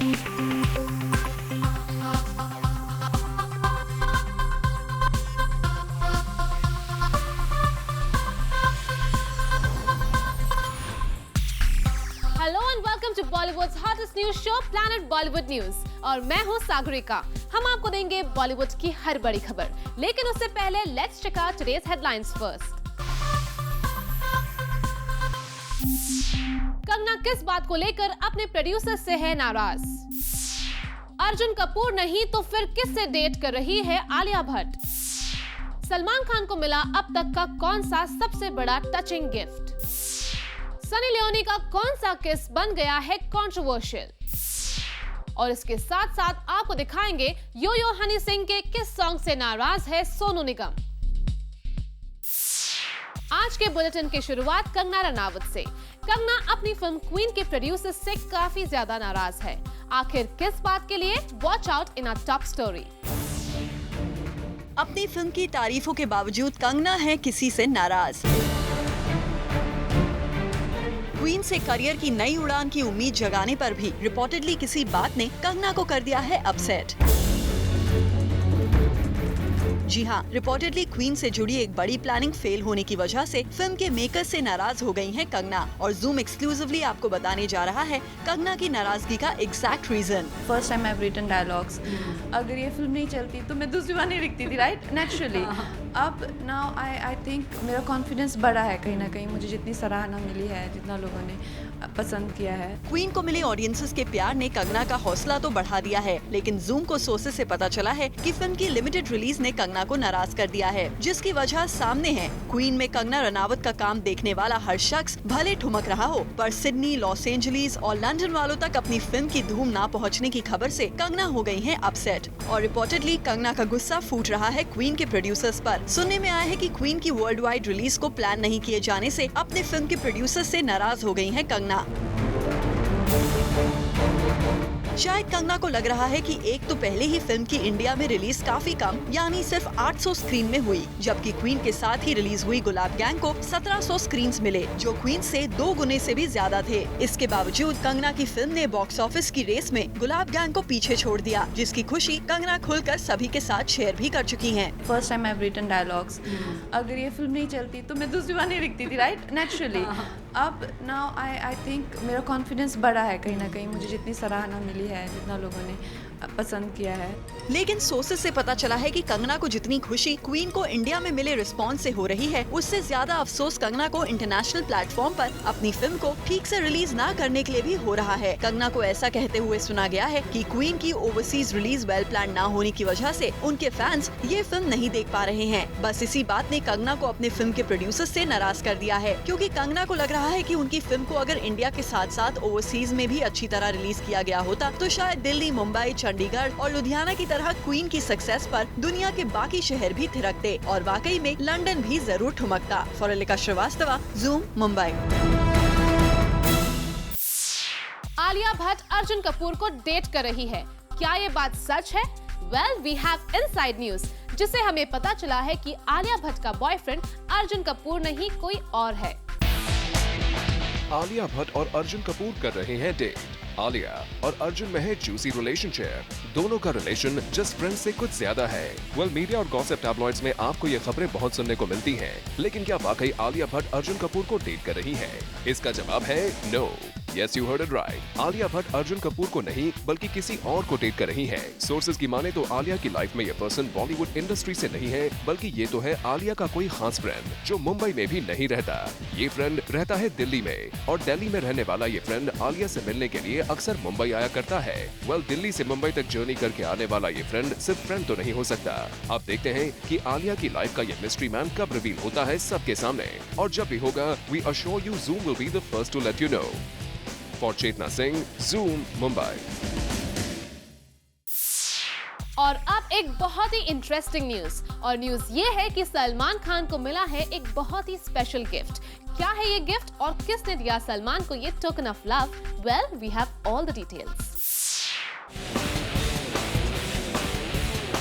Hello and welcome to Bollywood's hottest news show Planet Bollywood News और मैं हूं सागरिका। हम आपको देंगे बॉलीवुड की हर बड़ी खबर, लेकिन उससे पहले let's check out today's headlines first. Kangana किस बात को लेकर अपने प्रोड्यूसर से है नाराज? अर्जुन कपूर नहीं तो फिर किससे डेट कर रही है आलिया भट्ट? सलमान खान को मिला अब तक का कौन सा सबसे बड़ा टचिंग गिफ्ट? सनी लियोनी का कौन सा किस बन गया है कंट्रोवर्शियल? और इसके साथ साथ आपको दिखाएंगे यो यो हनी सिंह के किस सॉन्ग से नाराज है सोनू निगम। आज के बुलेटिन की शुरुआत कंगना रनावत से। कंगना अपनी फिल्म क्वीन के प्रोड्यूसर से काफी ज्यादा नाराज है। आखिर किस बात के लिए? Watch out in a top story. अपनी फिल्म की तारीफों के बावजूद कंगना है किसी से नाराज। क्वीन से करियर की नई उड़ान की उम्मीद जगाने पर भी रिपोर्टेडली किसी बात ने कंगना को कर दिया है अपसेट। जी हाँ, रिपोर्टेडली क्वीन से जुड़ी एक बड़ी प्लानिंग फेल होने की वजह से फिल्म के मेकर्स से नाराज हो गई हैं कंगना। और जूम एक्सक्लूसिवली आपको बताने जा रहा है कंगना की नाराजगी का exact reason. First time I have written dialogues. अगर ये फिल्म नहीं चलती तो मैं दूसरी बार नहीं लिखती थी, राइट, नेचुरली। अब नाउ आई थिंक मेरा कॉन्फिडेंस बढ़ा है कहीं ना कहीं। मुझे जितनी सराहना मिली है, जितना लोगों ने पसंद किया है। क्वीन को मिले ऑडियंसेस के प्यार ने कंगना का हौसला तो बढ़ा दिया है, लेकिन जूम को सोर्सेस से पता चला है कि फिल्म की लिमिटेड रिलीज ने कंगना को नाराज कर दिया है, जिसकी वजह सामने है। क्वीन में कंगना रनावत का काम देखने वाला हर शख्स भले ठुमक रहा हो, पर सिडनी, लॉस एंजलिस और लंदन वालों तक अपनी फिल्म की धूम ना पहुंचने की खबर से कंगना हो गई है अपसेट। और रिपोर्टेडली कंगना का गुस्सा फूट रहा है क्वीन के प्रोड्यूसर्स पर। सुनने में आया है कि क्वीन की वर्ल्ड वाइड रिलीज को प्लान नहीं किए जाने से अपने फिल्म के प्रोड्यूसर्स से नाराज हो गई है कंगना। शायद कंगना को लग रहा है कि एक तो पहले ही फिल्म की इंडिया में रिलीज काफी कम, यानी सिर्फ 800 स्क्रीन में हुई, जबकि क्वीन के साथ ही रिलीज हुई गुलाब गैंग को 1700 स्क्रीन्स मिले, जो क्वीन से 2 गुने से भी ज्यादा थे। इसके बावजूद कंगना की फिल्म ने बॉक्स ऑफिस की रेस में गुलाब गैंग को पीछे छोड़ दिया, जिसकी खुशी कंगना खुलकर सभी के साथ शेयर भी कर चुकी है। First time I have written dialogues. अगर ये फिल्म नहीं चलती तो मैं दूसरी बार नहीं लिखती थी, राइट, नेचुरली। अब नाउ आई थिंक मेरा कॉन्फिडेंस बढ़ा है कहीं ना कहीं। मुझे जितनी सराहना मिली है, जितना लोगों ने पसंद किया है। लेकिन सोर्सेस से पता चला है कि कंगना को जितनी खुशी क्वीन को इंडिया में मिले रिस्पांस से हो रही है, उससे ज्यादा अफसोस कंगना को इंटरनेशनल प्लेटफॉर्म पर अपनी फिल्म को ठीक से रिलीज ना करने के लिए भी हो रहा है। कंगना को ऐसा कहते हुए सुना गया है कि क्वीन की ओवरसीज रिलीज वेल प्लान ना होने की वजह से उनके फैंस ये फिल्म नहीं देख पा रहे हैं। बस इसी बात ने कंगना को अपने फिल्म के प्रोड्यूसर से नाराज कर दिया है, क्योंकि कंगना को लग रहा है कि उनकी फिल्म को अगर इंडिया के साथ साथ ओवरसीज में भी अच्छी तरह रिलीज किया गया होता तो शायद दिल्ली, मुंबई, चंडीगढ़ और लुधियाना की तरह क्वीन की सक्सेस पर दुनिया के बाकी शहर भी थिरकते और वाकई में लंदन भी जरूर ठुमकता। फॉरलिका श्रीवास्तवा, जूम, मुंबई। आलिया भट्ट अर्जुन कपूर को डेट कर रही है, क्या ये बात सच है? Well, we have inside news, जिससे हमें पता चला है कि आलिया भट्ट का बॉयफ्रेंड अर्जुन कपूर नहीं कोई और है। आलिया भट्ट और अर्जुन कपूर कर रहे हैं डेट। आलिया और अर्जुन में है जूसी रिलेशनशिप। दोनों का रिलेशन जस्ट फ्रेंड से कुछ ज्यादा है। वेल, मीडिया और गॉसिप टैब्लॉइड्स में आपको ये खबरें बहुत सुनने को मिलती हैं, लेकिन क्या वाकई आलिया भट्ट अर्जुन कपूर को डेट कर रही है? इसका जवाब है no. Yes, you heard it right. Alia Bhatt Arjun Kapoor को नहीं बल्कि किसी और को डेट कर रही है। सोर्सेज की माने तो आलिया की लाइफ में ये पर्सन बॉलीवुड इंडस्ट्री से नहीं है, बल्कि ये तो है आलिया का कोई खास फ्रेंड जो मुंबई में भी नहीं रहता। ये फ्रेंड रहता है दिल्ली में, और दिल्ली में रहने वाला ये फ्रेंड आलिया से मिलने के लिए अक्सर मुंबई आया करता है। वेल, दिल्ली से मुंबई तक जर्नी करके आने वाला ये फ्रेंड सिर्फ फ्रेंड तो नहीं हो सकता। अब देखते हैं कि आलिया की लाइफ का ये मिस्ट्री मैन कब रिवील होता है सबके सामने, और जब भी होगा, we assure you Zoom will be the first to let you know. For Chetna Singh, Zoom, Mumbai. और अब एक बहुत ही इंटरेस्टिंग न्यूज, और न्यूज ये है कि सलमान खान को मिला है एक बहुत ही स्पेशल गिफ्ट। क्या है ये गिफ्ट और किसने दिया सलमान को ये token of love? Well, we have all the details.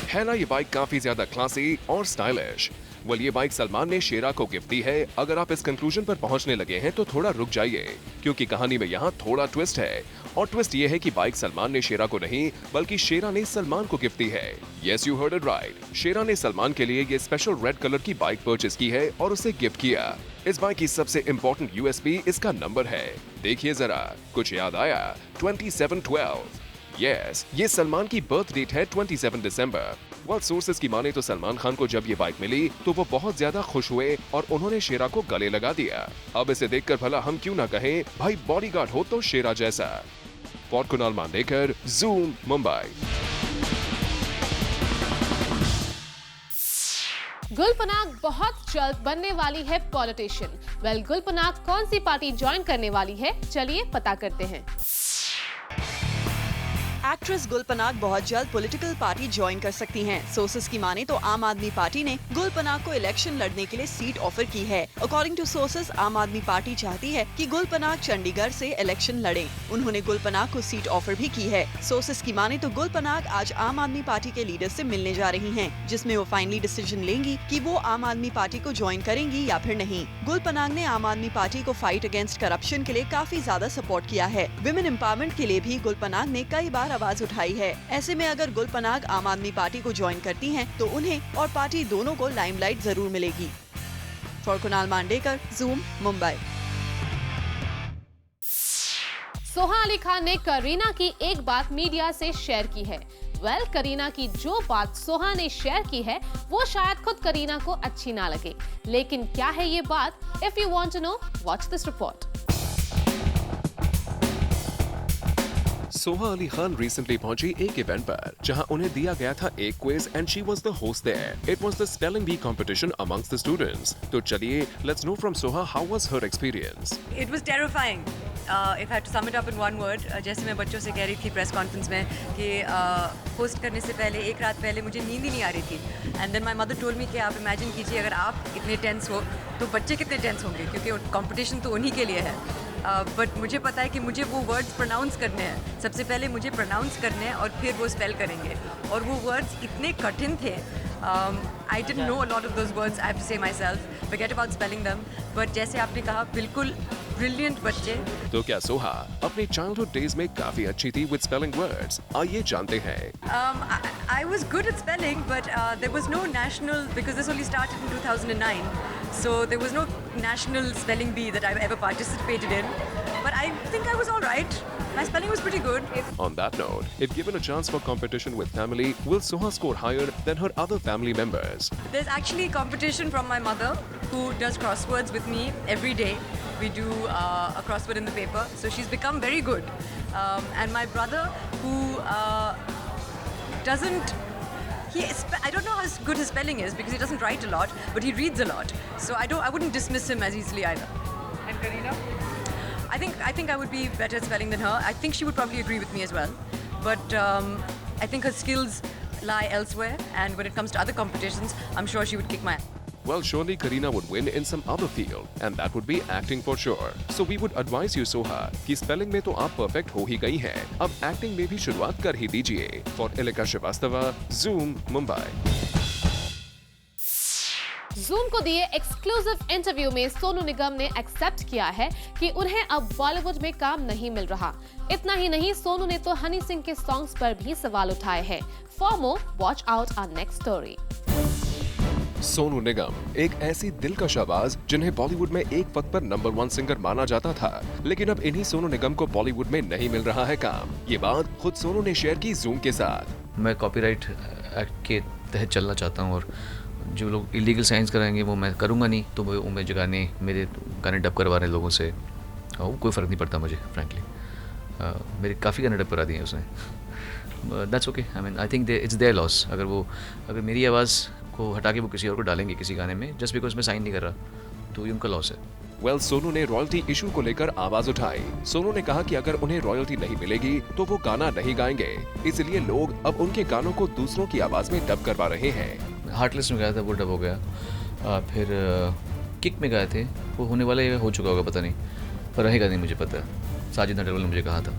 है ना ये बाइक काफी ज्यादा क्लासी और स्टाइलिश। ये बाइक सलमान ने शेरा को गिफ्ट दी है। अगर आप इस कंक्लूजन पर पहुंचने लगे हैं तो थोड़ा रुक जाइए, क्योंकि कहानी में यहाँ थोड़ा ट्विस्ट है। और ट्विस्ट ये है कि बाइक सलमान ने शेरा को नहीं बल्कि शेरा ने सलमान को गिफ्ट दी है। Yes, you heard it right. Shera ने सलमान के लिए ये स्पेशल रेड कलर की बाइक परचेज की है और उसे गिफ्ट किया। इस बाइक की सबसे इम्पोर्टेंट यूएसपी इसका नंबर है। देखिए जरा, कुछ याद आया? 2712। यस, ये सलमान की बर्थ डेट है 27 दिसंबर। सोर्सेस की माने तो सलमान खान को जब ये बाइक मिली तो वो बहुत ज्यादा खुश हुए और उन्होंने शेरा को गले लगा दिया। अब इसे देखकर भला हम क्यों ना कहें, भाई बॉडीगार्ड हो तो शेरा जैसा। For Kunal Mandekar, Zoom, Mumbai. गुल पनाग बहुत जल्द बनने वाली है पॉलिटिशियन। गुल पनाग कौन सी पार्टी ज्वाइन करने वाली है, चलिए पता करते हैं। एक्ट्रेस गुल पनाग बहुत जल्द पॉलिटिकल पार्टी ज्वाइन कर सकती हैं। सोर्सेस की माने तो आम आदमी पार्टी ने गुल पनाग को इलेक्शन लड़ने के लिए सीट ऑफर की है। अकॉर्डिंग टू सोर्सेस, आम आदमी पार्टी चाहती है कि गुल पनाग चंडीगढ़ से इलेक्शन लड़े। उन्होंने गुल पनाग को सीट ऑफर भी की है। सोर्सेस की माने तो गुल पनाग आज आम आदमी पार्टी के लीडर से मिलने जा रही हैं, जिसमें वो फाइनली डिसीजन लेंगी कि वो आम आदमी पार्टी को ज्वाइन करेंगी या फिर नहीं। गुल पनाग ने आम आदमी पार्टी को फाइट अगेंस्ट करप्शन के लिए काफी ज्यादा सपोर्ट किया है। विमेन एम्पावरमेंट के लिए भी गुल पनाग ने कई बार आवाज उठाई है। ऐसे में अगर गुल पनाग आम आदमी पार्टी को ज्वाइन करती हैं, तो उन्हें और पार्टी दोनों को लाइमलाइट जरूर मिलेगी। For Kunal Mandekar, Zoom, Mumbai. सोहा अली खान ने करीना की एक बात मीडिया से शेयर की है। करीना की जो बात सोहा ने शेयर की है वो शायद खुद करीना को अच्छी ना लगे, लेकिन क्या है ये बात? If you want to know, watch this report. Soha Ali Khan recently पहुंची एक इवेंट पर जहां उन्हें दिया गया था एक quiz and she was the host there. It was the spelling bee competition amongst the students. तो चलिए, let's know from Soha how was her experience. It was terrifying. If I have to sum it up in one word, जैसे मैं बच्चों से कह रही थी press conference में कि होस्ट करने से पहले एक रात पहले मुझे नींद ही नहीं आ रही थी। And then my mother told me कि आप इमेजिन कीजिए अगर आप इतने टेंस हो तो बच्चे कितने टेंस होंगे, क्योंकि कंपटीशन तो उन्हीं के लिए है। बट मुझे पता है कि मुझे वो वर्ड्स प्रोनाउंस करने हैं। सबसे पहले मुझे प्रोनाउंस करने हैं और फिर वो स्पेल करेंगे, और वो वर्ड्स इतने कठिन थे। I didn't know a lot of those words, I have to say myself, forget about spelling them. But जैसे आपने कहा, बिल्कुल ब्रिलियंट बच्चे। तो क्या सोहा अपनी चाइल्डहुड डेज में काफी अच्छी थी विद स्पेलिंग वर्ड्स? आइए जानते हैं। I was good at spelling, but there was no national, because this only started in 2009. So there was no national spelling bee that I've ever participated in. But I think I was all right. My spelling was pretty good. On that note, if given a chance for competition with family, will Soha score higher than her other family members? There's actually competition from my mother, who does crosswords with me every day. We do a crossword in the paper, so she's become very good. And my brother, who doesn't, I don't know how good his spelling is because he doesn't write a lot, but he reads a lot. So I wouldn't dismiss him as easily either. And Kareena? I think I would be better at spelling than her. I think she would probably agree with me as well. But I think her skills lie elsewhere, and when it comes to other competitions, I'm sure she would kick my ass. Well, surely Kareena would win in some other field, and that would be acting for sure. So we would advise you, Soha, कि spelling में तो आप perfect हो ही गई हैं, अब acting में भी शुरुआत कर ही दीजिए। For Ilika Shrivastava, Zoom, Mumbai. Zoom को दिए एक्सक्लूसिव इंटरव्यू में सोनू निगम ने एक्सेप्ट किया है कि उन्हें अब बॉलीवुड में काम नहीं मिल रहा। इतना ही नहीं, सोनू ने तो हनी सिंह के सॉन्ग्स पर भी सवाल उठाए हैं। For more, watch out our next story. Sonu Nigam एक ऐसी दिलकश आवाज जिन्हें बॉलीवुड में एक वक्त पर नंबर 1 सिंगर माना जाता था, लेकिन अब इन्हीं सोनू निगम को बॉलीवुड में नहीं मिल रहा है काम। ये बात खुद सोनू ने शेयर की जूम के साथ। मैं कॉपीराइट एक्ट के तहत चलना चाहता हूँ, और जो लोग इलीगल साइंस कराएंगे वो मैं करूँगा नहीं, तो वो मेरे गाने डब करवा रहे लोगों से, वो कोई फ़र्क नहीं पड़ता मुझे फ्रैंकली। मेरे काफ़ी गाने डब करा दिए उसने। That's okay, I mean I think it's there loss. अगर मेरी आवाज़ को हटा के वो किसी और को डालेंगे किसी गाने में, जस्ट बिकॉज मैं साइन नहीं कर रहा, तो ये उनका लॉस है। सोनू ने रॉयल्टी इशू को लेकर आवाज उठाई। सोनू ने कहा कि अगर उन्हें रॉयल्टी नहीं मिलेगी तो वो गाना नहीं गाएंगे, इसलिए लोग अब उनके गानों को दूसरों की आवाज में डब करवा रहे हैं। हार्टलेस में गाया था, वो डब हो गया। फिर किक में गाए थे, वो होने वाला हो चुका होगा पता नहीं, पर रहेगा नहीं मुझे पता। साजिद नटवल ने मुझे कहा था।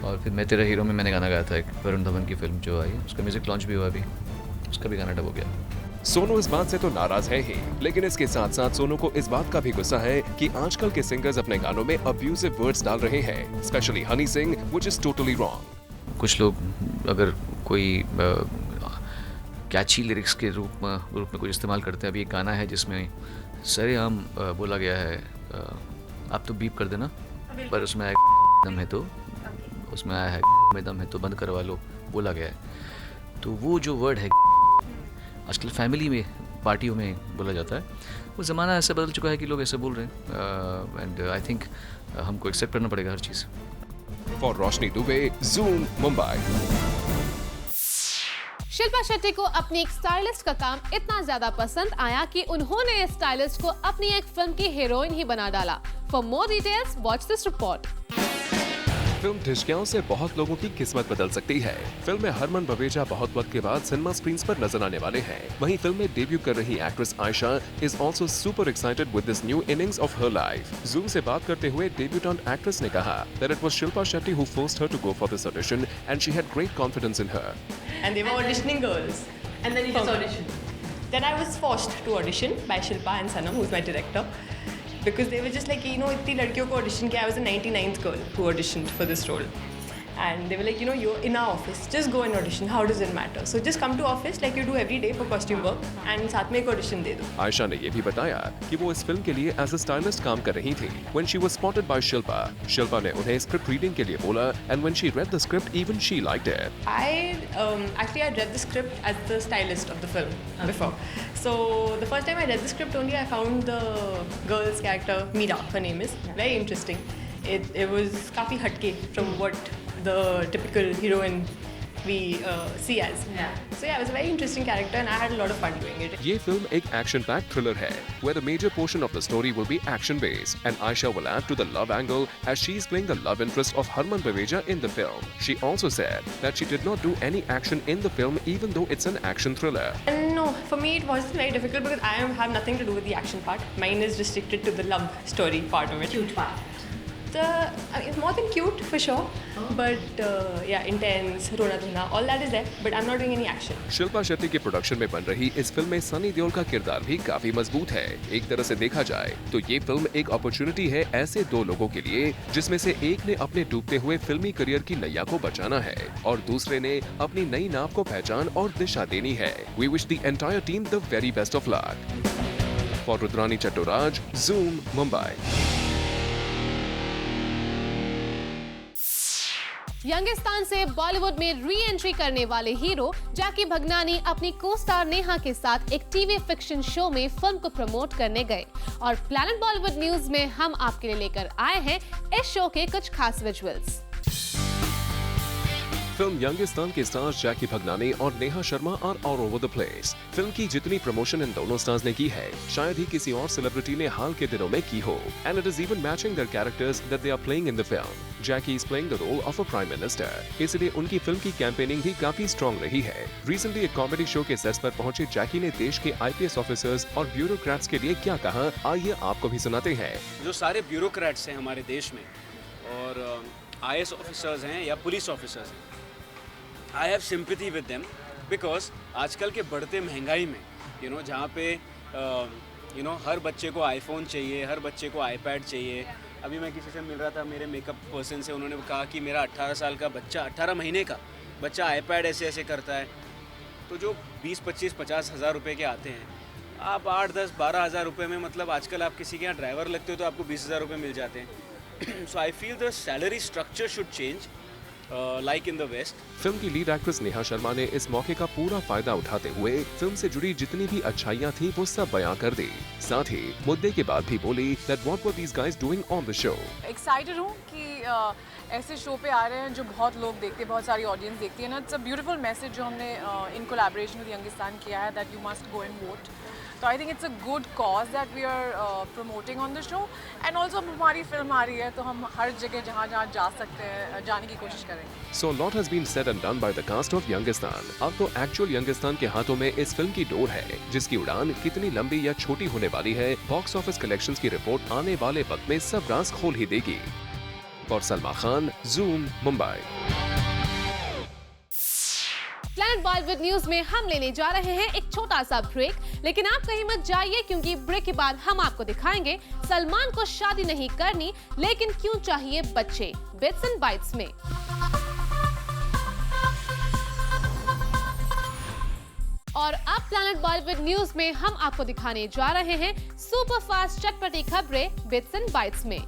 और फिर मैं तेरा हीरो में मैंने गाना गाया था, एक वरुण धवन की फिल्म जो आई, उसका म्यूजिक लॉन्च भी हुआ अभी, उसका भी गाना डब हो गया। सोनू इस बात से तो नाराज है ही, लेकिन इसके साथ साथ सोनू को इस बात का भी गुस्सा है कि आजकल के सिंगर्स अपने गानों में अब्यूजिव वर्ड्स डाल रहे हैं, specially Honey Singh, which is totally wrong. कुछ लोग अगर कोई कैची लिरिक्स के रूप में कुछ इस्तेमाल करते हैं। अभी एक गाना है जिसमें सरेआम बोला गया है, आप तो बीप कर देना, पर उसमें आया दम है तो उसमें आया है में दम है तो बंद करवा लो, बोला गया है। तो वो जो वर्ड है आजकल फैमिली में, पार्टियों में बोला जाता है, वो ज़माना ऐसे बदल चुका है कि लोग ऐसे बोल रहे हैं, एंड आई थिंक हमको एक्सेप्ट करना पड़ेगा हर चीज़। For Roshni Dubey, Zoom, Mumbai. शिल्पा शेट्टी को अपनी एक स्टाइलिस्ट का काम इतना ज्यादा पसंद आया कि उन्होंने इस स्टाइलिस्ट को अपनी एक फिल्म की हीरोइन ही बना डाला। For more details watch this report. Film Dishkiyaoon से बहुत लोगों की किस्मत बदल सकती है। फिल्म में हरमन बवेजा बहुत वक्त के बाद सिनेमा स्क्रीन्स पर नजर आने वाले हैं। वहीं फिल्म में डेब्यू कर रही actress Ayesha is also super excited with this new innings of her life. Zoom से बात करते हुए डेब्यूटेंट एक्ट्रेस ने कहा that it was Shilpa Shetty who forced her to go for this audition and she had great confidence in her. And they were auditioning girls. And then you just auditioned. Then I was forced to audition by Shilpa and Sanam, who's my director, because they were just like, इतनी लड़कियों को audition किया. I was the 99th girl who auditioned for this role. And they were like, you're in our office, just go and audition, how does it matter? So just come to office like you do every day for costume work and साथ में एक audition दे दो. आयशा ने ये भी बताया कि वो इस फिल्म के लिए एज अ स्टाइलिस्ट काम कर रही थी when she was spotted by Shilpa. Shilpa ने उन्हें स्क्रिप्ट रीडिंग के लिए बोला and when she read the script even she liked it. I read the script as the stylist of the film before. So the first time I read the script only I found the girl's character, Meera, her name is, very interesting. It was काफी हटके from what the typical heroine we see as. So yeah, it was a very interesting character and I had a lot of fun doing it. ये film एक action packed thriller है where the major portion of the story will be action based and Aisha will add to the love angle as she is playing the love interest of Harman Baweja in the film. She also said that she did not do any action in the film even though it's an action thriller. And no, for me it wasn't very difficult because I have nothing to do with the action part. Mine is restricted to the love story part of it. Cute part. It's more than cute for sure, but yeah, intense, rona dhuna, all that is there. But I'm not doing any action. Shilpa Shetty के production में बन रही इस film में सनी देओल का किरदार भी काफी मजबूत है। एक तरह से देखा जाए तो ये फिल्म एक अपॉर्चुनिटी है ऐसे दो लोगों के लिए जिसमें से एक ने अपने डूबते हुए फिल्मी करियर की नैया को बचाना है और दूसरे ने अपनी नई नाव को पहचान और दिशा देनी है। We wish the entire team the very best of luck. For Rudrani Chattoraj, Zoom, Mumbai. Youngistan से बॉलीवुड में री एंट्री करने वाले हीरो जैकी भगनानी अपनी को स्टार नेहा के साथ एक टीवी फिक्शन शो में फिल्म को प्रमोट करने गए और प्लैनेट बॉलीवुड न्यूज में हम आपके लिए लेकर आए हैं इस शो के कुछ खास विजुअल्स। फिल्म यंगिस्तान के स्टार्स जैकी भगनानी और Neha Sharma are all over the place. Film की जितनी प्रमोशन इन दोनों स्टार्स ने की है शायद ही किसी और सेलिब्रिटी ने हाल के दिनों में की हो and it is even matching their characters that they are playing in the film. Jackky is playing the role of a prime minister, इसलिए उनकी फिल्म की कैंपेनिंग भी काफी स्ट्रॉन्ग रही है। रिसेंटली एक कॉमेडी शो के सेट्स पर पहुंचे जैकी ने देश के IPS ऑफिसर्स और ब्यूरोक्रेट्स के लिए क्या कहा, आइए आपको भी सुनाते हैं। जो सारे ब्यूरोक्रेट्स हैं हमारे देश में और IAS ऑफिसर्स हैं या पुलिस ऑफिसर्स हैं, I have sympathy with them because आजकल के बढ़ते महंगाई में जहाँ पे हर बच्चे को iPhone चाहिए, हर बच्चे को iPad चाहिए। अभी मैं किसी से मिल रहा था, मेरे मेकअप पर्सन से, उन्होंने कहा कि मेरा 18 साल का बच्चा, 18 महीने का बच्चा iPad ऐसे ऐसे करता है। तो जो 20, 25, 50 हज़ार रुपये के आते हैं, आप 8, 10, 12 हज़ार रुपये में, मतलब आजकल आप किसी के यहाँ ड्राइवर लगते हो तो आपको 20 हज़ार रुपये मिल जाते हैं। So I feel the salary structure should change like in the West. Film की लीड एक्ट्रेस नेहा शर्मा ने इस मौके का पूरा फायदा उठाते हुए फिल्म से जुड़ी जितनी भी अच्छाइयाँ थी वो सब बयां कर दी। साथ ही मुद्दे के बाद भी बोली that what were these guys doing on the show. Excited हूँ कि ऐसे शो पे आ रहे हैं जो बहुत लोग देखते हैं, बहुत सारी ऑडियंस देखती है ना। इट्स अ ब्यूटीफुल मैसेज जो हमने इन कोलैबोरेशन विद यंगिस्तान किया है, that you must go and vote. तो I think it's a good cause that we are promoting on the show and also हमारी फिल्म आ रही है तो हम हर जगह जहाँ जहाँ जा सकते हैं जाने की कोशिश करेंगे। So a lot has been said and done by the cast of Youngistan. अब तो एक्चुअल यंगिस्तान के हाथों में इस फिल्म की डोर है, जिसकी उड़ान कितनी लंबी या छोटी होने वाली है, बॉक्स ऑफिस कलेक्शंस की रिपोर्ट आने वाले वक्त में सब राज खोल ही देगी। For Salma Khan, Zoom, Mumbai. Planet Bollywood news में हम लेने जा रहे हैं एक छोटा सा ब्रेक, लेकिन आप कहीं मत जाइए क्योंकि ब्रेक के बाद हम आपको दिखाएंगे सलमान को शादी नहीं करनी लेकिन क्यों चाहिए बच्चे, बिट्स एंड बाइट्स में। और अब प्लैनेट बॉलीवुड न्यूज में हम आपको दिखाने जा रहे हैं सुपर फास्ट चटपटी खबरें बिट्स एंड बाइट्स में।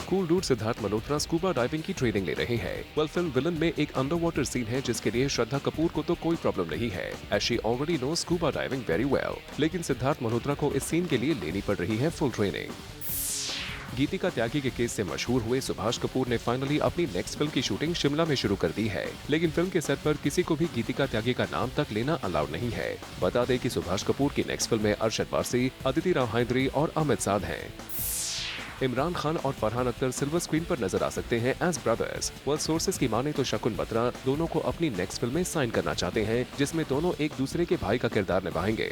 Cool dude Siddharth Malhotra scuba diving की ट्रेनिंग ले रहे हैं। वेल, फिल्म विलन में एक अंडर वाटर सीन है जिसके लिए श्रद्धा कपूर को तो कोई प्रॉब्लम नहीं है, as she already know scuba diving very well. लेकिन सिद्धार्थ मल्होत्रा को इस सीन के लिए लेनी पड़ रही है फुल ट्रेनिंग। गीतिका त्यागी के केस से मशहूर हुए सुभाष कपूर ने फाइनली अपनी नेक्स्ट फिल्म की शूटिंग शिमला में शुरू कर दी है, लेकिन फिल्म के सेट पर किसी को भी गीतिका त्यागी का नाम तक लेना अलाउड नहीं है। बता दें कि सुभाष कपूर की नेक्स्ट फिल्म में अरशद वारसी, अदिति राव हैदरी और अमित साध हैं। इमरान खान और फरहान अख्तर सिल्वर स्क्रीन पर नजर आ सकते हैं एज ब्रदर्स। वेल, सोर्सेज की माने तो शकुन बत्रा दोनों को अपनी नेक्स्ट फिल्म में साइन करना चाहते हैं, जिसमें दोनों एक दूसरे के भाई का किरदार निभाएंगे।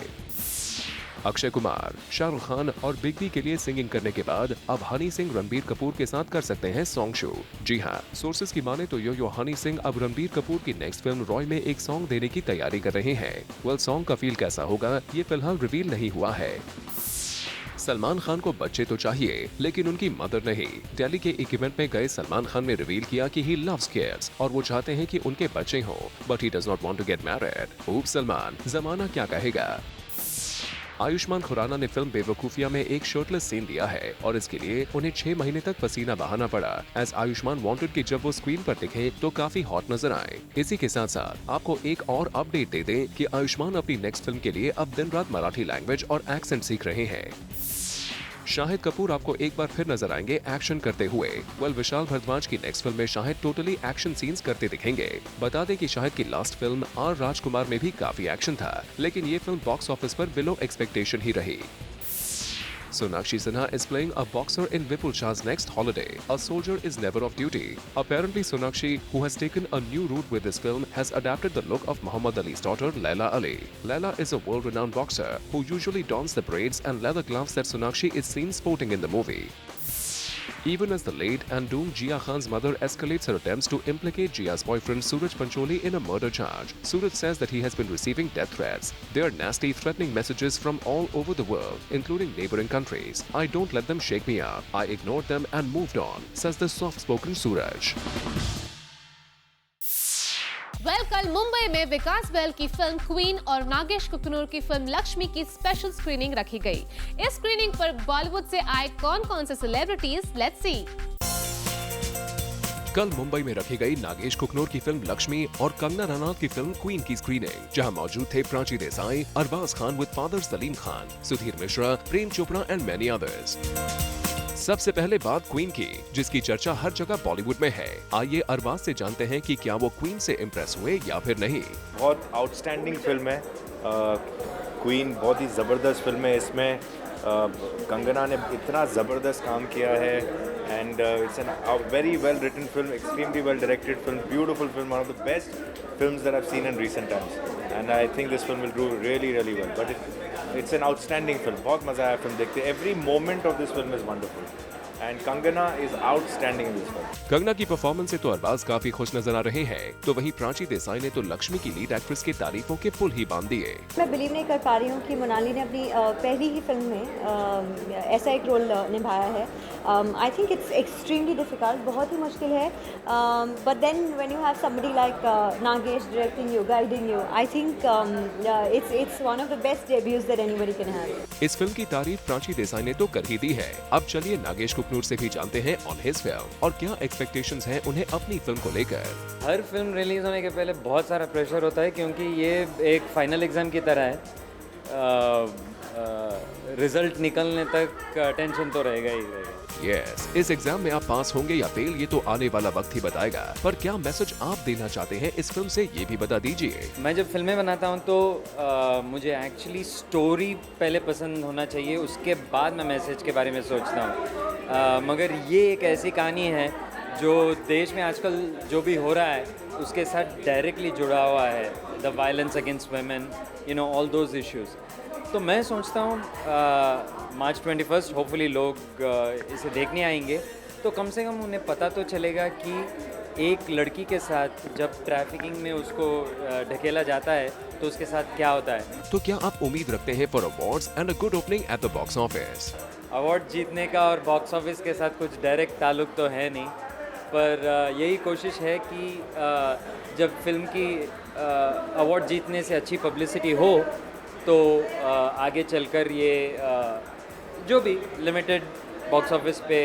अक्षय कुमार, शाहरुख खान और बिग बी के लिए सिंगिंग करने के बाद अब हनी सिंह रणबीर कपूर के साथ कर सकते हैं सॉन्ग शो। जी हां, सोर्सेज की माने तो यो हनी सिंह अब रणबीर कपूर की नेक्स्ट फिल्म रॉय में एक सॉन्ग देने की तैयारी कर रहे हैं। वेल, सॉन्ग का फील कैसा होगा ये फिलहाल रिवील नहीं हुआ है। सलमान खान को बच्चे तो चाहिए लेकिन उनकी मदर नहीं। दिल्ली के एक इवेंट में गए सलमान खान ने रिवील किया कि ही लव्स किड्स और वो चाहते हैं कि उनके बच्चे हों, but he does not want to get married. Oops Salman, जमाना क्या कहेगा। आयुष्मान खुराना ने फिल्म बेवकूफिया में एक शर्टलेस सीन दिया है और इसके लिए उन्हें 6 महीने तक पसीना बहाना पड़ा, एज आयुष्मान वांटेड कि जब वो स्क्रीन पर दिखे तो काफी हॉट नजर आए। इसी के साथ साथ आपको एक और अपडेट दे दें कि आयुष्मान अपनी नेक्स्ट फिल्म के लिए अब दिन रात मराठी लैंग्वेज और एक्सेंट सीख रहे हैं। शाहिद कपूर आपको एक बार फिर नजर आएंगे एक्शन करते हुए। वेल, विशाल भारद्वाज की नेक्स्ट फिल्म में शाहिद टोटली एक्शन सीन्स करते दिखेंगे। बता दें कि शाहिद की लास्ट फिल्म आर राजकुमार में भी काफी एक्शन था, लेकिन ये फिल्म बॉक्स ऑफिस पर बिलो एक्सपेक्टेशन ही रही। Sonakshi Sinha is playing a boxer in Vipul Shah's next holiday. A soldier is never off duty. Apparently, Sonakshi, who has taken a new route with this film, has adapted the look of Muhammad Ali's daughter, Laila Ali. Laila is a world-renowned boxer who usually dons the braids and leather gloves that Sonakshi is seen sporting in the movie. Even as the late and doomed Jia Khan's mother escalates her attempts to implicate Jia's boyfriend Suraj Pancholi in a murder charge, Suraj says that he has been receiving death threats. They are nasty, threatening messages from all over the world, including neighboring countries. I don't let them shake me up. I ignored them and moved on, says the soft-spoken Suraj. Well, कल मुंबई में विकास बैल की film queen और नागेश कुकनूर की film Lakshmi की special screening रखी गई। इस स्क्रीनिंग पर बॉलीवुड से आए कौन-कौन से सेलिब्रिटीज, लेट्स सी। कल मुंबई में रखी गई नागेश कुकनूर की फिल्म लक्ष्मी और कंगना रनौत की फिल्म क्वीन की स्क्रीनिंग, जहां मौजूद थे Prachi Desai, Arbaaz Khan with father Salim Khan, Sudhir Mishra, Prem Chopra and many others. सबसे पहले बात क्वीन की, जिसकी चर्चा हर जगह बॉलीवुड में है। आइए अरबाज से जानते हैं कि क्या वो क्वीन से इम्प्रेस हुए या फिर नहीं। बहुत आउटस्टैंडिंग फिल्म है क्वीन, बहुत ही ज़बरदस्त फिल्म है। इसमें कंगना ने इतना ज़बरदस्त काम किया है and it's an very well written film, extremely well directed film, beautiful film, one of the best films that I have seen in recent times and I think this film will do really really well. But it's an outstanding film, बहुत मज़ा आया film देखते। Every moment of this film is wonderful and Kangana is outstanding in this film. Kangana की performance से तो अरबाज काफी खुश नजर आ रहे हैं, तो वहीं प्राची देसाई ने तो लक्ष्मी की लीड एक्ट्रेस की तारीफों के पुल ही बांध दिए। मैं बिलीव नहीं कर पा रही हूँ कि मोनाली ने अपनी पहली ही फिल्म में ऐसा एक रोल निभाया है। I think it's extremely difficult, बहुत ही मुश्किल है, but then when you have somebody like Nagesh directing you, guiding you, I think it's one of the best debuts that anybody can have. इस फिल्म की तारीफ प्राची देसाई ने तो कर ही दी है। अब चलिए नागेश कुकनूर से भी जानते हैं ऑन हिज फिल्म और क्या एक्सपेक्टेशंस हैं उन्हें अपनी फिल्म को लेकर। हर फिल्म रिलीज होने के पहले बहुत सारा प्रेशर होता है क्योंकि ये एक फाइनल एग्जाम की तरह है। रिजल्ट निकलने तक टेंशन तो रहेगा ही रहेगा। यस, इस एग्जाम में आप पास होंगे या फेल ये तो आने वाला वक्त ही बताएगा, पर क्या मैसेज आप देना चाहते हैं इस फिल्म से ये भी बता दीजिए। मैं जब फिल्में बनाता हूँ तो मुझे एक्चुअली स्टोरी पहले पसंद होना चाहिए, उसके बाद मैं मैसेज के बारे में सोचता हूँ। मगर ये एक ऐसी कहानी है जो देश में आजकल जो भी हो रहा है उसके साथ डायरेक्टली जुड़ा हुआ है। The violence against women, you know, all those issues. तो मैं सोचता हूँ मार्च 21 होपफुली लोग इसे देखने आएंगे तो कम से कम उन्हें पता तो चलेगा कि एक लड़की के साथ जब ट्रैफिकिंग में उसको ढकेला जाता है तो उसके साथ क्या होता है। तो क्या आप उम्मीद रखते हैं for awards and a good opening at the box office? Award जीतने का और बॉक्स ऑफिस के साथ कुछ डायरेक्ट ताल्लुक तो है नहीं, पर यही कोशिश है कि जब फिल्म की अवार्ड जीतने से अच्छी पब्लिसिटी हो तो आगे चलकर ये जो भी लिमिटेड बॉक्स ऑफिस पे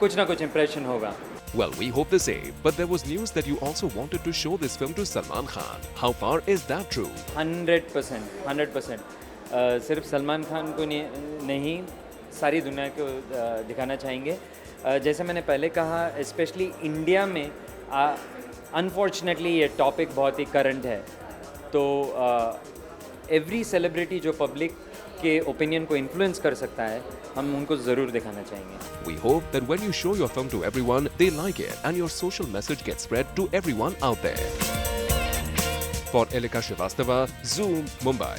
कुछ ना कुछ इम्प्रेशन होगा। Well, we hope the same, but there was news that you also wanted to show this film to Salman Khan. How far is that true? 100%. सिर्फ सलमान खान को नहीं सारी दुनिया को दिखाना चाहेंगे। जैसे मैंने पहले कहा, स्पेशली इंडिया में अनफॉर्चुनेटली ये टॉपिक बहुत ही करंट है, तो एवरी सेलिब्रिटी जो पब्लिक के ओपिनियन को इन्फ्लुएंस कर सकता है, हम उनको ज़रूर दिखाना चाहेंगे। We hope that when you show your film to everyone, they like it and your social message gets spread to everyone out there. For Elika Srivastava, Zoom, Mumbai.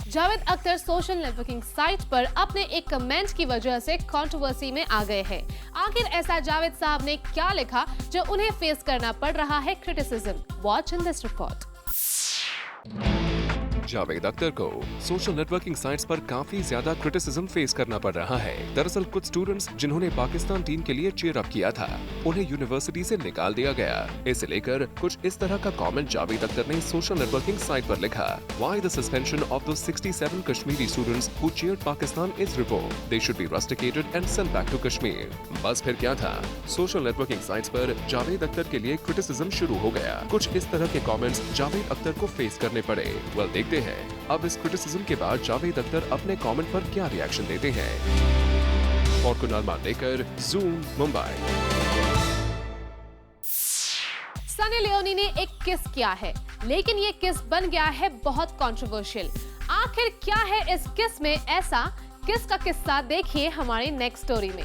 Javed Akhtar social networking site पर अपने एक comment की वजह से controversy में आ गए हैं। आखिर ऐसा जावेद साहब ने क्या लिखा जो उन्हें फेस करना पड़ रहा है criticism? Watch in this report. Javed Akhtar को सोशल नेटवर्किंग साइट्स पर काफी ज्यादा क्रिटिसिज्म फेस करना पड़ रहा है। दरअसल कुछ स्टूडेंट्स जिन्होंने पाकिस्तान टीम के लिए चीयर अप किया था, उन्हें यूनिवर्सिटी से निकाल दिया गया। इसे लेकर कुछ इस तरह का कमेंट जावेद अख्तर ने सोशल नेटवर्किंग साइट पर लिखा। Why the suspension of those 67 Kashmiri students who cheered Pakistan is revoked. They should be rusticated and sent back to Kashmir. बस फिर क्या था? सोशल नेटवर्किंग साइट्स पर जावेद अख्तर के लिए क्रिटिसिज्म शुरू हो गया। कुछ इस तरह के कमेंट्स जावेद अख्तर को फेस करने पड़े। वेल, देखते हैं अब इस क्रिटिसिज्म के बाद जावेद अख्तर अपने कमेंट पर क्या रिएक्शन देते हैं। और कुणाल मांडेकर, Zoom, मुंबई। सनी लियोनी ने एक किस किया है, लेकिन ये किस बन गया है बहुत कंट्रोवर्शियल। आखिर क्या है इस किस में ऐसा? किस का किस्सा देखिए हमारी नेक्स्ट स्टोरी में।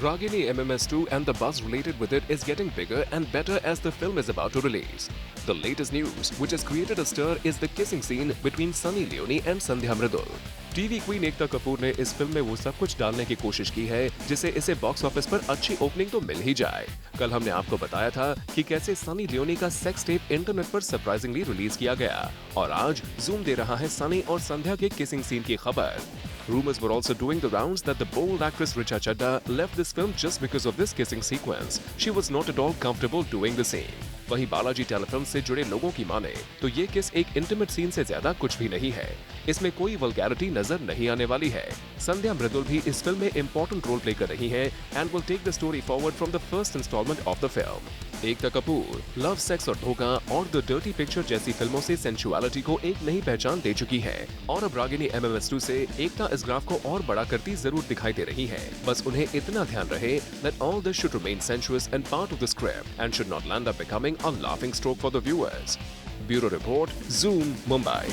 Ragini MMS2 and the buzz related with it is getting bigger and better as the film is about to release. The latest news, which has created a stir, is the kissing scene between Sunny Leone and Sandhya Mridul. TV queen Ekta Kapoor ने इस film में वो सब कुछ डालने की कोशिश की है जिससे इसे बॉक्स ऑफिस पर अच्छी ओपनिंग तो मिल ही जाए। कल हमने आपको बताया था कि कैसे सनी लियोनी का सेक्स टेप इंटरनेट पर सरप्राइजिंगली रिलीज किया गया, और आज जूम दे रहा है सनी और संध्या के किसिंग सीन की खबर। Rumors were also doing the rounds that the bold actress Richa Chadda left this film just because of this kissing sequence. She was not at all comfortable doing the same. वहीं Balaji telefilm से जुड़े लोगों की माने तो ये किस एक इंटीमेट सीन से ज्यादा कुछ भी नहीं है। इसमें कोई वल्गैरिटी नजर नहीं आने वाली है। संध्या मृदुल भी इस फिल्म में इंपॉर्टेंट रोल प्ले कर रही हैं and will take the story forward from the first instalment of the film. Ekta Kapoor love, sex aur Dhokha और द डर्टी पिक्चर जैसी फिल्मों से सेंसुअलिटी को एक नई पहचान दे चुकी है, और अब रागिनी MMS2 से एकता इस ग्राफ को और बड़ा करती जरूर दिखाई दे रही है। बस उन्हें इतना ध्यान रहे that all this should remain sensuous and part of the script and should not land up becoming a laughing stroke for the viewers. Bureau Report, Zoom, Mumbai.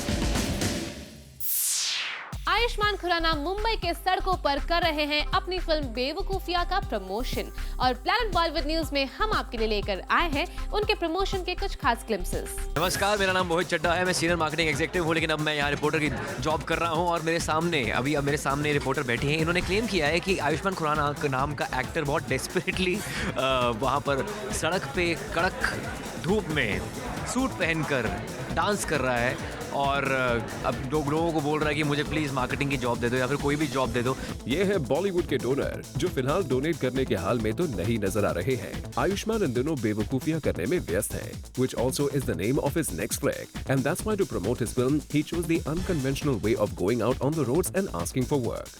Ayushman Khurana Mumbai के सड़कों पर कर रहे हैं अपनी फिल्म बेवकूफिया का प्रमोशन, और प्लैनेट बॉलीवुड न्यूज में हम आपके लिए लेकर आए हैं उनके प्रमोशन के कुछ खास ग्लिम्पसेस। नमस्कार, मेरा नाम मोहित चड्ढा है। मैं सीनियर मार्केटिंग एग्जीक्यूटिव हूँ, लेकिन अब मैं यहाँ रिपोर्टर की जॉब कर रहा हूँ। और मेरे सामने रिपोर्टर बैठी हैं। इन्होंने क्लेम किया है कि आयुष्मान खुराना का नाम का एक्टर बहुत डेस्परेटली वहाँ पर सड़क पे कड़क धूप में सूट पहनकर डांस कर रहा है, और अब लोगों को बोल रहा है कि मुझे प्लीज मार्केटिंग की जॉब दे दो या फिर कोई भी जॉब दे दो। ये है बॉलीवुड के डोनर जो फिलहाल डोनेट करने के हाल में तो नहीं नजर आ रहे हैं। आयुष्मान इन दिनों बेवकूफियां करने में व्यस्त है, which also is the name of his next flick, and that's why to promote his film he chose the unconventional way of going out on the roads and asking for work.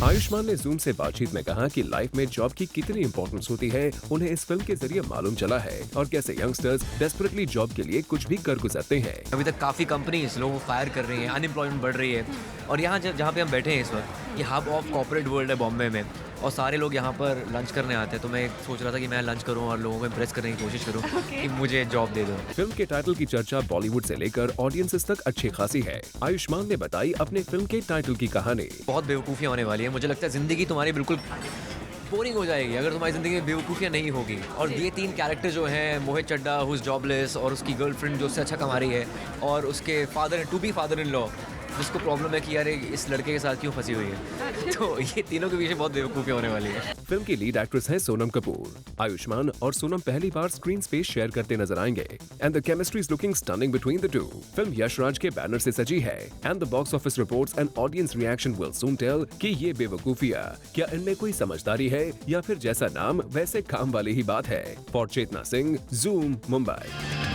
Ayushman ने zoom से बातचीत में कहा कि life में job की कितनी importance होती है उन्हें इस फिल्म के जरिए मालूम चला है, और कैसे यंगस्टर्स डेस्परेटली जॉब के लिए कुछ भी कर गुजरते हैं। अभी तक काफ़ी कंपनीज लोगों को फायर कर रही हैं, अनएम्प्लॉयमेंट बढ़ रही है, और यहाँ जहाँ पे हम बैठे हैं इस वक्त, ये हब ऑफ कॉर्पोरेट वर्ल्ड है बॉम्बे में, और सारे लोग यहाँ पर लंच करने आते हैं। तो मैं सोच रहा था कि मैं लंच करूँ और लोगों को इम्प्रेस करने की कोशिश करूँ कि मुझे जॉब दे दो। फिल्म के टाइटल की चर्चा बॉलीवुड से लेकर ऑडियंसेस तक अच्छी खासी है। आयुष्मान ने बताई अपने फिल्म के टाइटल की कहानी। बहुत बेवकूफ़ियाँ होने वाली है। मुझे लगता है जिंदगी तुम्हारी बिल्कुल बोरिंग हो जाएगी अगर तुम्हारी ज़िंदगी में बेवकूफ़ियाँ नहीं होगी। और ये 3 कैरेक्टर जो हैं, मोहित चड्ढा हु इज़ जॉबलेस, और उसकी गर्लफ्रेंड जो उससे अच्छा कमा रही है, और उसके to be father in law जिसको प्रॉब्लम है कि यार इस लड़के के साथ क्यों फंसी हुई है। तो ये तीनों के पीछे बहुत बेवकूफ़ी होने वाली है। फिल्म की लीड एक्ट्रेस है सोनम कपूर। आयुष्मान और सोनम पहली बार स्क्रीन स्पेस शेयर करते नजर आएंगे and the chemistry is looking stunning between the two. Film Yashraj के बैनर से सजी है and the box office reports and audience reaction will soon tell कि ये बेवकूफियां क्या इनमें कोई समझदारी है या फिर जैसा नाम वैसे काम वाली ही बात है। For Chetna Singh, Zoom, Mumbai.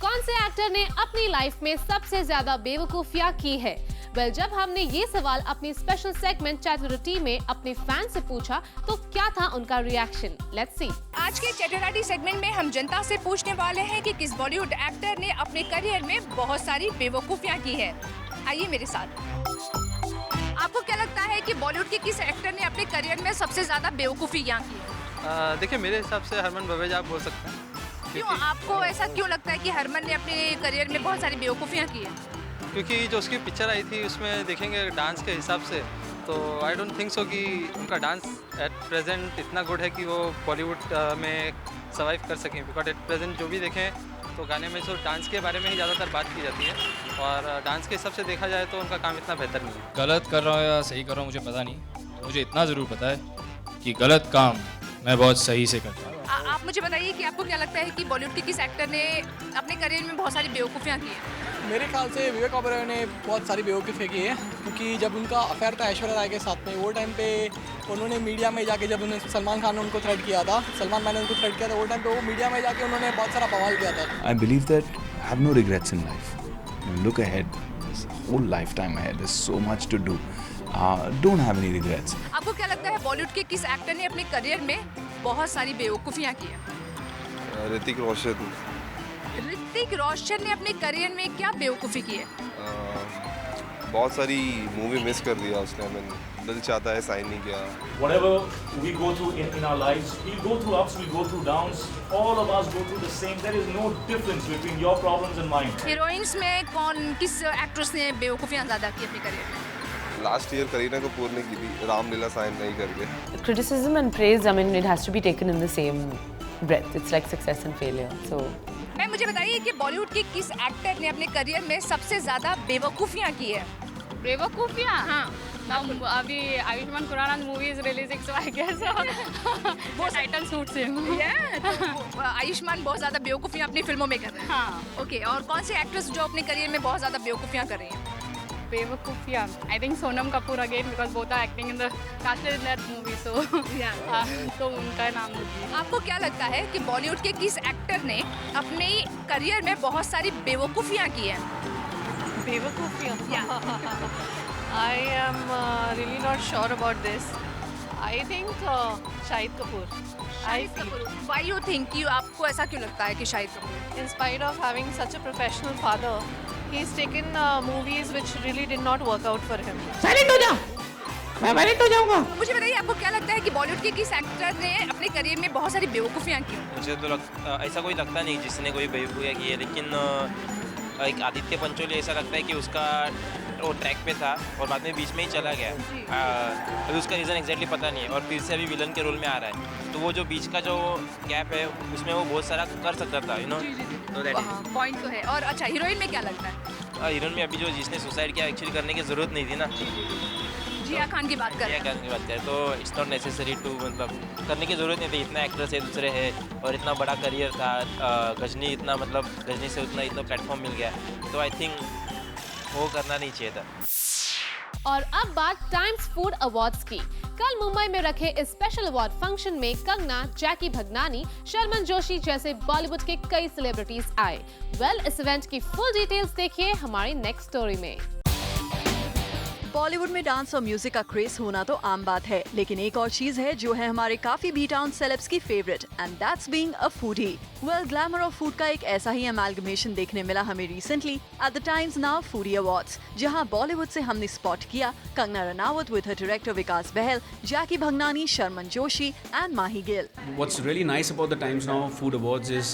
कौन से एक्टर ने अपनी लाइफ में सबसे ज्यादा बेवकूफियां की है? वेल, जब हमने ये सवाल अपनी स्पेशल सेगमेंट चैटुरिटी में अपने फैन से पूछा तो क्या था उनका रिएक्शन? Let's see. आज के चैटुरिटी सेगमेंट में हम जनता से पूछने वाले हैं कि किस बॉलीवुड एक्टर ने अपने करियर में बहुत सारी बेवकूफियां की है। आइए मेरे साथ। आपको क्या लगता है कि बॉलीवुड के किस एक्टर ने अपने करियर में सबसे ज्यादा बेवकूफियां की है? देखिए, मेरे हिसाब से हरमन बवेजा बोल सकते हैं। क्यों, आपको ऐसा क्यों लगता है कि हरमन ने अपने करियर में बहुत सारी बेवकूफियां की है? क्योंकि जो उसकी पिक्चर आई थी उसमें देखेंगे डांस के हिसाब से, तो आई डोंट थिंक सो कि उनका डांस एट प्रेजेंट इतना गुड है कि वो बॉलीवुड में सर्वाइव कर सकें। बिकॉज एट प्रेजेंट जो भी देखें तो गाने में सिर्फ डांस के बारे में ही ज़्यादातर बात की जाती है, और डांस के हिसाब से देखा जाए तो उनका काम इतना बेहतर नहीं है। गलत कर रहा हूँ या सही कर रहा हूँ मुझे पता नहीं, मुझे इतना ज़रूर पता है कि गलत काम मैं बहुत सही से करता हूँ। आप मुझे बताइए कि आपको क्या लगता है कि बॉलीवुड के किस एक्टर ने अपने करियर में बहुत सारी बेवकूफ़ियाँ की हैं? मेरे ख्याल से विवेक ओबेरॉय ने बहुत सारी बेवकूफ़ियाँ की है, क्योंकि जब उनका अफेयर था ऐश्वर्या राय के साथ में, वो टाइम पे उन्होंने मीडिया में जाके, जब उन्हें सलमान खान ने उनको थ्रेट किया था, सलमान खान ने उनको थ्रेट किया था, वो टाइम पे वो मीडिया में जाके उन्होंने बहुत सारा बवाल किया था। I believe that I have no regrets in life. Look ahead, whole lifetime ahead, there is so much to do. Don't have any regrets. आपको क्या लगता है बॉलीवुड के किस एक्टर ने अपने करियर में बहुत सारी बेवकूफ़ियाँ की है? ऋतिक रोशन। ऋतिक रोशन ने अपने करियर में क्या बेवकूफ़ी की है? बहुत सारी मूवी मिस कर दिया उसने। दिल चाहता है साइन नहीं किया। Whatever we go through in our lives, we go through ups, we go through downs. All of us go through the same. There is no difference between your problems and mine. Heroines में किस actress ने बेवकूफ़ियाँ ज़्यादा की अपने career में? Last year Kareena Kapoor ने की थी, रामलीला साइन नहीं करके। Criticism and praise, I mean, it has to be taken in the same breath. It's like success and failure. So. मैं मुझे बताइए कि बॉलीवुड के किस एक्टर ने अपने करियर में सबसे ज़्यादा बेवकूफ़ियाँ की है? बेवकूफ़ियाँ? हाँ। अभी Ayushmann Khurrana movie is releasing, so I guess वो टाइटल सूट्स हिम। आयुष्मान बहुत ज़्यादा बेवकूफ़ियाँ अपनी फिल्मों में कर रहे हैं। हाँ। ओके, और कौन से एक्ट्रेस जो अपने करियर में बहुत ज़्यादा बेवकूफ़ियाँ कर रही हैं? बेवकूफ़ियाँ, I think Sonam Kapoor again, because both are acting in the casted in that movie, so तो उनका नाम लीजिए। आपको क्या लगता है कि बॉलीवुड के किस एक्टर ने अपने करियर में बहुत सारी बेवकूफ़ियाँ की हैं? बेवकूफ़ियाँ? I am really not sure about this. I think Shahid Kapoor. Why you think? आपको ऐसा क्यों लगता है कि Shahid Kapoor? In spite of having such a professional father, he's taken movies which really did not work out for him. Silent हो जा, मैं violent हो जाऊँगा। मुझे बताइए, आपको क्या लगता है कि बॉलीवुड के किस एक्टर ने अपने करियर में बहुत सारी बेवकूफ़ियाँ की? मुझे तो ऐसा कोई लगता नहीं जिसने कोई बेवकूफ़ियाँ की है, लेकिन एक आदित्य पंचोली ऐसा लगता है कि उसका वो ट्रैक पे था और बाद में बीच में ही चला गया। अभी उसका रीज़न एग्जैक्टली पता नहीं है, और फिर से अभी विलन के रोल में आ रहा है, तो वो जो बीच का जो गैप है उसमें वो बहुत सारा कर सकता था, यू नो। पॉइंट तो है। और अच्छा, हीरोइन में क्या लगता है? हीरोइन में अभी जो जिसने सुसाइड किया एक्चुअली करने की ज़रूरत नहीं थी ना। जिया खान की बात करें। जिया खान की बात करें तो इट्स नॉट नेसेसरी टू, मतलब करने की ज़रूरत नहीं थी। इतना एक्ट्रेस है, दूसरे है, और इतना बड़ा करियर था। गजनी इतना, मतलब गजनी से इतना प्लेटफॉर्म मिल गया, तो आई थिंक वो करना नहीं चाहिए था। और अब बात टाइम्स फूड अवार्ड्स की। कल मुंबई में रखे इस स्पेशल अवार्ड फंक्शन में कंगना, जैकी भगनानी, शर्मन जोशी जैसे बॉलीवुड के कई सेलिब्रिटीज आए। वेल, इस इवेंट की फुल डिटेल्स देखिए हमारी नेक्स्ट स्टोरी में। बॉलीवुड में डांस और म्यूजिक का क्रेज होना तो आम बात है, लेकिन एक और चीज है जो है हमारे काफी बी टाउन सेलेब्स की favourite, and that's being a foodie. Well, glamour of food का एक ऐसा ही अमेलगमेशन देखने मिला हमें recently at the Times Now foodie awards, जहां बॉलीवुड से हमने स्पॉट किया Kangana Ranaut with her director Vikas Bahl, Jackky Bhagnani, Sharman Joshi and Mahie Gill. What's really nice about the Times Now Food Awards is,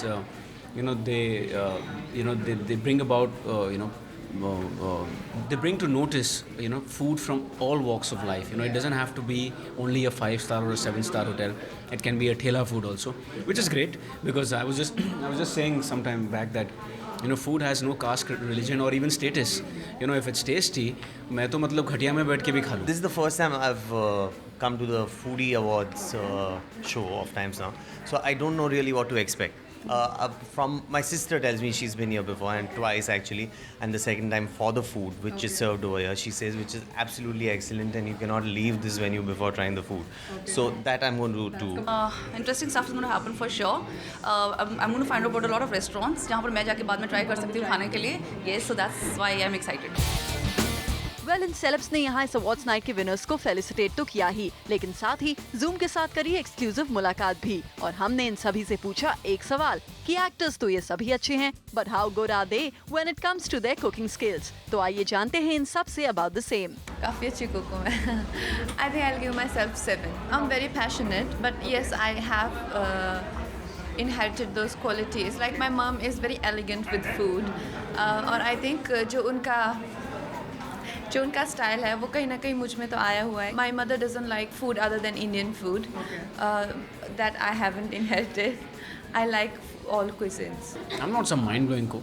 they bring about, they bring to notice, food from all walks of life. It doesn't have to be only a 5-star or a 7-star hotel. It can be a thela food also, which is great, because I was just saying some time back that food has no caste, religion or even status. If it's tasty, मैं तो मतलब खटिया में बैठ के भी खा लूँ. This is the first time I've come to the Foodie Awards show of Times Now, so I don't know really what to expect. From my sister tells me she's been here before, and twice actually, and the second time for the food which is served over here, she says, which is absolutely excellent, and you cannot leave this venue before trying the food. So that I'm going to do too. Interesting stuff is going to happen for sure. I'm going to find out about a lot of restaurants जहाँ पर मैं जाके बाद में try कर सकती हूँ खाने के लिए. Yes, so that's why I'm excited. Well in celebs ने यहाँ इस अवार्ड्स नाइट के विनर्स को फेलिसिटेट तो किया ही, लेकिन साथ ही जूम के साथ करी एक्सक्लूसिव मुलाकात भी, और हमने इन सभी से पूछा एक सवाल कि एक्टर्स तो ये सभी अच्छे हैं, but how good are they when it comes to their cooking skills. तो आइए जानते हैं इन सब से अबाउट द सेम. काफ़ी अच्छी कुक हूँ मैं. I think I'll give myself 7. I'm very passionate, but yes, I have inherited those qualities. Like my mom is very elegant with food, और I think जो उनका स्टाइल है वो कहीं ना कहीं मुझ में तो आया हुआ है. My mother doesn't like food other than Indian food. That I haven't inherited. I like all cuisines. I'm not some mind-blowing cook.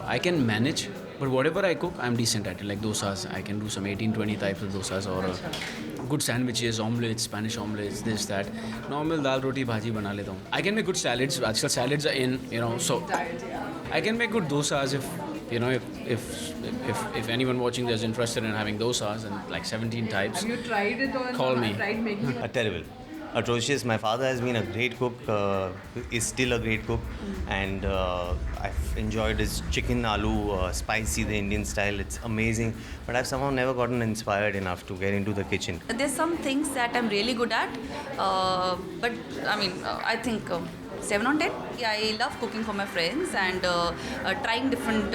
I can manage, but whatever I cook, I'm decent at it. Like dosas, I can do some 18-20 types of dosas, or good sandwiches, omelets, Spanish omelets, this, that. Normal dal, roti, bhaji बना लेता हूँ. I can make good salads. आजकल salads are in, so I can make good dosas if anyone watching is interested in having dosas and like 17 types. Have you tried it or call me. tried making it? Terrible. Atrocious. My father has been a great cook, is still a great cook, and I've enjoyed his chicken aloo spicy, the Indian style. It's amazing, but I've somehow never gotten inspired enough to get into the kitchen. There's some things that I'm really good at, but I mean, I think 7 on 10. Yeah, I love cooking for my friends and trying different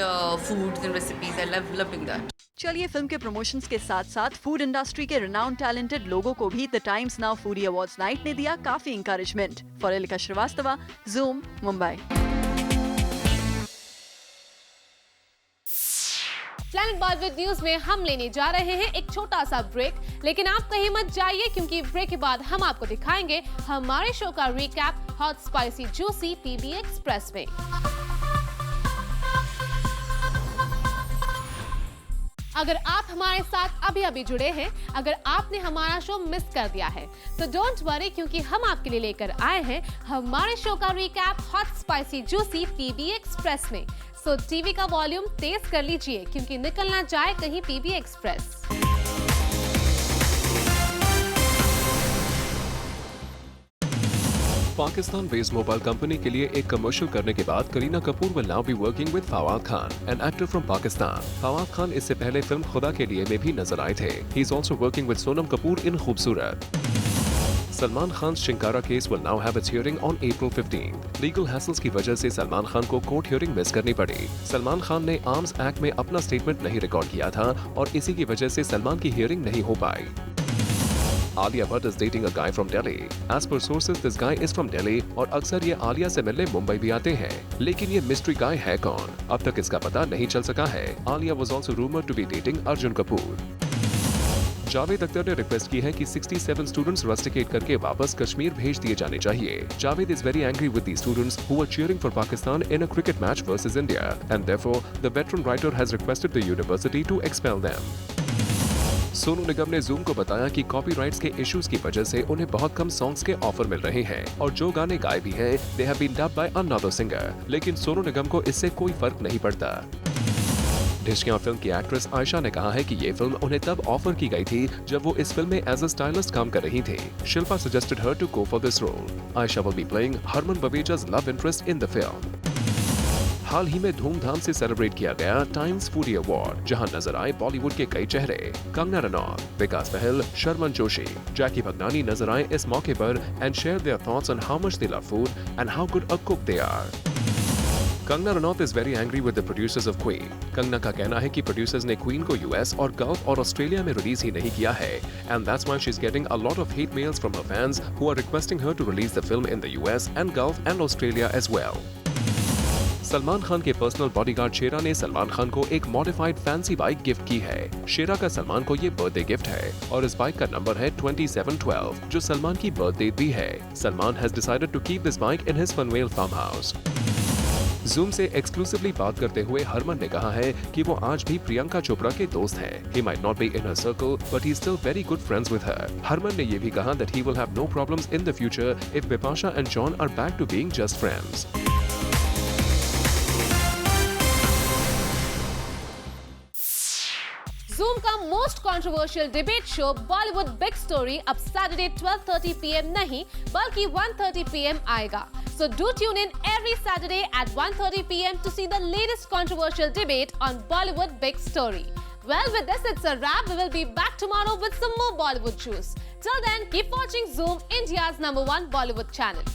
foods and recipes. I love doing that. चलिए film के promotions के साथ साथ food industry के renowned talented लोगों को भी the Times Now foodie awards night ने दिया काफी encouragement. For Elika Srivastava, zoom, Mumbai. Planet Bollywood news में हम लेने जा रहे हैं एक छोटा सा ब्रेक, लेकिन आप कहीं मत जाइए, क्योंकि ब्रेक के बाद हम आपको दिखाएंगे हमारे शो का recap hot spicy juicy PB express में. अगर आप हमारे साथ अभी जुड़े हैं, अगर आपने हमारा शो मिस कर दिया है, तो डोंट वरी, क्योंकि हम आपके लिए लेकर आए हैं हमारे शो का recap hot spicy juicy PB express में. सो टीवी का वॉल्यूम तेज कर लीजिए, क्योंकि निकलना जाए कहीं PB Express. Pakistan based mobile company के लिए एक कमर्शियल करने के बाद Kareena Kapoor will now be working with Fawad Khan, an actor from Pakistan. Fawad Khan इससे पहले फिल्म खुदा के लिए में भी नजर आए थे. He is also working with Sonam Kapoor in Khoobsurat. Salman Khan Chinkara case will now have its hearing on April 15. Legal hassles की वजह से सलमान खान को कोर्ट हियरिंग मिस करनी पड़ी. सलमान खान ने आर्म्स एक्ट में अपना स्टेटमेंट नहीं रिकॉर्ड किया था, और इसी की वजह से सलमान की हियरिंग नहीं हो पाई. Alia Bhatt is dating a guy from Delhi. As per sources, this guy is from Delhi और अक्सर ये आलिया से मिलने मुंबई भी आते हैं. लेकिन ये मिस्ट्री गाय है कौन, अब तक इसका पता नहीं चल सका है. Alia was also rumored to be dating Arjun Kapoor. Javed Akhtar ने रिक्वेस्ट की है कि 67 स्टूडेंट्स रस्टिकेट करके वापस कश्मीर भेज दिए जाने चाहिए. Javed is very angry with these students who were cheering for Pakistan in a cricket match versus India, and therefore the veteran writer has requested the university to expel them. Sonu Nigam ने zoom को बताया कि कॉपीराइट्स के issues की वजह से उन्हें बहुत कम सॉन्ग्स के ऑफर मिल रहे हैं, और जो गाने गाए भी हैं they have been dubbed by another singer. लेकिन सोनू निगम को इससे कोई फर्क नहीं पड़ता. ढिशकियां फिल्म की एक्ट्रेस आयशा ने कहा है कि ये फिल्म उन्हें तब ऑफर की गई थी जब वो इस फिल्म में एज अ स्टाइलिस्ट काम कर रही थी. Shilpa suggested her to go for this role. Ayesha will be playing Harman Baweja's love interest in the film. हाल ही में धूमधाम से सेलिब्रेट किया गया टाइम्स फूडी अवार्ड, जहां नजर आए बॉलीवुड के कई चेहरे. कंगना रनौत, विकास बहल, शर्मन जोशी, जैकी भगनानी नजर आए इस मौके पर and share their thoughts on how much they love food and how good a cook they are. Kangana Ranaut is very angry with the producers of Queen. Kangana का कहना है कि प्रोड्यूसर्स ने क्वीन को यूएस और गल्फ और ऑस्ट्रेलिया में रिलीज ही नहीं किया है, and that's why she is getting a lot of hate mails from her fans who are requesting her to release the film in the US and Gulf and Australia as well. Salman Khan के personal bodyguard शेरा ने सलमान खान को एक modified fancy bike gift की है। शेरा का सलमान को ये birthday gift है और इस बाइक का नंबर है 2712, जो सलमान की बर्थ डेट भी है। Salman has decided to keep this bike in his Panvel farm house. Zoom से एक्सक्लूसिवली बात करते हुए हरमन ने कहा है कि वो आज भी प्रियंका चोपड़ा के दोस्त हैं। He might not be in her circle, but he's still very good friends with her. Harman ने ये भी कहा that he will have no problems in the future if Bipasha and John are back to being just friends. Zoom का most controversial debate show Bollywood big story अब Saturday 12:30 PM नहीं बल्कि 1:30 PM आएगा। So do tune in every Saturday at 1:30 PM to see the latest controversial debate on Bollywood Big Story. Well, with this, it's a wrap. We will be back tomorrow with some more Bollywood shows. Till then, keep watching Zoom, India's #1 Bollywood channel.